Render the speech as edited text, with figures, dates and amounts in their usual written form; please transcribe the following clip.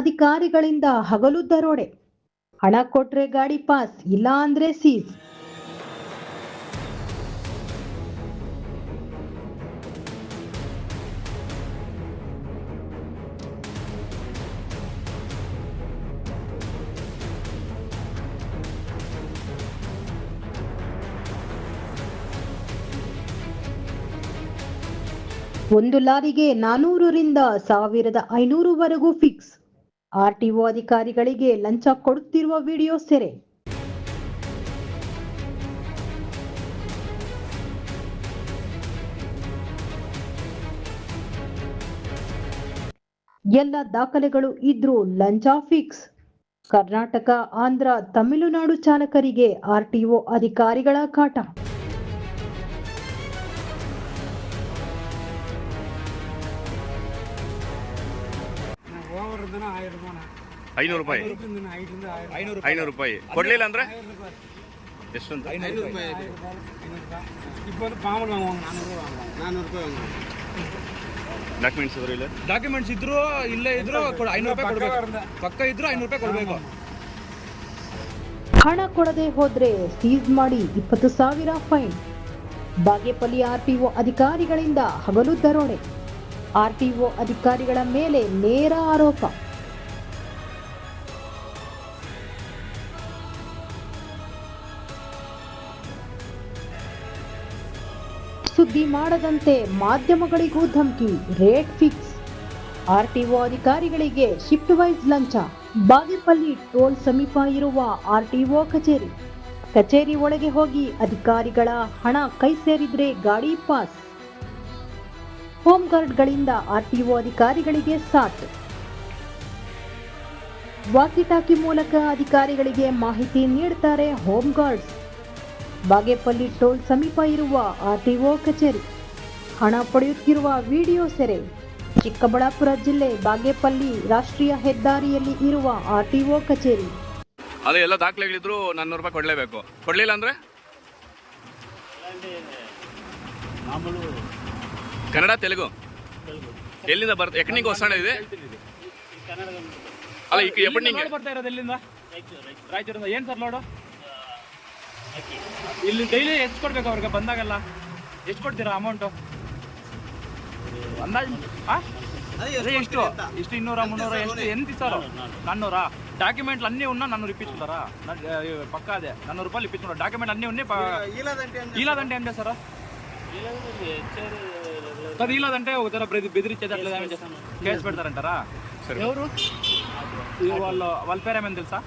ಅಧಿಕಾರಿಗಳಿಂದ ಹಗಲು ದರೋಡೆ. ಹಣ ಕೊಟ್ರೆ ಗಾಡಿ ಪಾಸ್, ಇಲ್ಲ ಅಂದ್ರೆ ಸೀಸ್. ಒಂದು ಲಾರಿಗೆ 400ರಿಂದ 1500ವರೆಗೂ ಫಿಕ್ಸ್. ಆರ್ಟಿಒ ಅಧಿಕಾರಿಗಳಿಗೆ ಲಂಚ ಕೊಡುತ್ತಿರುವ ವಿಡಿಯೋ ಸೆರೆ. ಎಲ್ಲ ದಾಖಲೆಗಳು ಇದ್ರೂ ಲಂಚ ಫಿಕ್ಸ್. ಕರ್ನಾಟಕ, ಆಂಧ್ರ, ತಮಿಳುನಾಡು ಚಾಲಕರಿಗೆ ಆರ್ಟಿಒ ಅಧಿಕಾರಿಗಳ ಕಾಟ. ₹500 ಕೊಡ್ಲಿಲ್ಲ ಅಂದ್ರೆ ಎಷ್ಟು? ಡಾಕ್ಯುಮೆಂಟ್ಸ್ ಇದ್ರು ಇಲ್ಲೇ ಇದ್ರು ₹500 ಕೊಡ್ಬೇಕು. ಪಕ್ಕ ಇದ್ರು ₹500 ಕೊಡ್ಬೇಕು. ಹಣ ಕೊಡದೆ ಹೋದ್ರೆ ಸೀಸ್ ಮಾಡಿ 20,000 ಫೈನ್. ಬಾಗೇಪಲ್ಲಿ ಆರ್ಟಿಒ ಅಧಿಕಾರಿಗಳಿಂದ ಹಗಲು ದರೋಡೆ. ಆರ್ಟಿಒ ಅಧಿಕಾರಿಗಳ ಮೇಲೆ ನೇರ ಆರೋಪ. ಸುದ್ದಿ ಮಾಡದಂತೆ ಮಾಧ್ಯಮಗಳಿಗೂ ಧಮಕಿ, ರೇಟ್ ಫಿಕ್ಸ್. ಆರ್ಟಿಒ ಅಧಿಕಾರಿಗಳಿಗೆ ಶಿಫ್ಟ್ ವೈಸ್ ಲಂಚ. ಬಾಗೇಪಲ್ಲಿ ಟೋಲ್ ಸಮೀಪ ಇರುವ ಆರ್ಟಿಒ ಕಚೇರಿ ಒಳಗೆ ಹೋಗಿ ಅಧಿಕಾರಿಗಳ ಹಣ ಕೈ ಸೇರಿದ್ರೆ ಗಾಡಿ ಪಾಸ್. ಹೋಮ್ ಗಾರ್ಡ್ಗಳಿಂದ ಆರ್ಟಿಒ ಅಧಿಕಾರಿಗಳಿಗೆ ಸಾಥ್. ವಾಕಿ ಟಾಕಿ ಮೂಲಕ ಅಧಿಕಾರಿಗಳಿಗೆ ಮಾಹಿತಿ ನೀಡುತ್ತಾರೆ ಹೋಮ್ ಗಾರ್ಡ್ಸ್. ಬಾಗೇಪಲ್ಲಿ ಟೋಲ್ ಸಮೀಪ ಇರುವ ಆರ್ಟಿಒ ಕಚೇರಿ. ಹಣ ಪಡೆಯುತ್ತಿರುವ ವಿಡಿಯೋ ಸೆರೆ. ಚಿಕ್ಕಬಳ್ಳಾಪುರ ಜಿಲ್ಲೆ ಬಾಗೇಪಲ್ಲಿ ರಾಷ್ಟ್ರೀಯ ಹೆದ್ದಾರಿಯಲ್ಲಿ ಇರುವ ಆರ್ಟಿಒ ಕಚೇರಿ. ಅದೇ ಎಲ್ಲ ದಾಖಲೆಗಳಿದ್ರು ₹400 ಕೊಡ್ಲೇಬೇಕು. ಕೊಡ್ಲಿಲ್ಲ ಅಂದ್ರೆ ಕನ್ನಡ, ತೆಲುಗು ಎಲ್ಲಿಂದ ಬರುತ್ತೆ? ಎಕನಿಗೆ ಹೊಸಣ ಇದೆ ಅಲ್ಲ, ಈಗ ಬರ್ತಾ ಇರೋದು ಎಲ್ಲಿಂದ? ರಾಯಚೂರಿಂದ. ಏನ್ ಸರ್ ಲೋಡು? ಇಲ್ಲಿ ಡೈಲಿ ಎಷ್ಟು ಕೊಡ್ಬೇಕು ಅವ್ರಿಗೆ ಬಂದಾಗೆಲ್ಲ? ಎಷ್ಟು ಕೊಡ್ತೀರಾ ಅಮೌಂಟು? ಅಂದಾಜು ಎಷ್ಟು? ಇಷ್ಟು 200, 300 ಎಷ್ಟು? ಎಂತ ಸರ್? 400 డాక్యుమెంట్లు అన్నీ ఉన్నా నన్ను ఇప్పించుకుంటారా? పక్కా అదే ₹400 ఇప్పించుకుంటారు. డాక్యుమెంట్ అన్నీ ఉన్నాయి. ఈలాదంటే ఏం చేస్తారా? కదా ఈలాదంటే ఒక ధర బెదిరించేది అట్లా ఏమైనా చేస్తాను, కేసు పెడతారంటారా? ఎవరు వాళ్ళ పేరు ఏమైనా తెలుసా?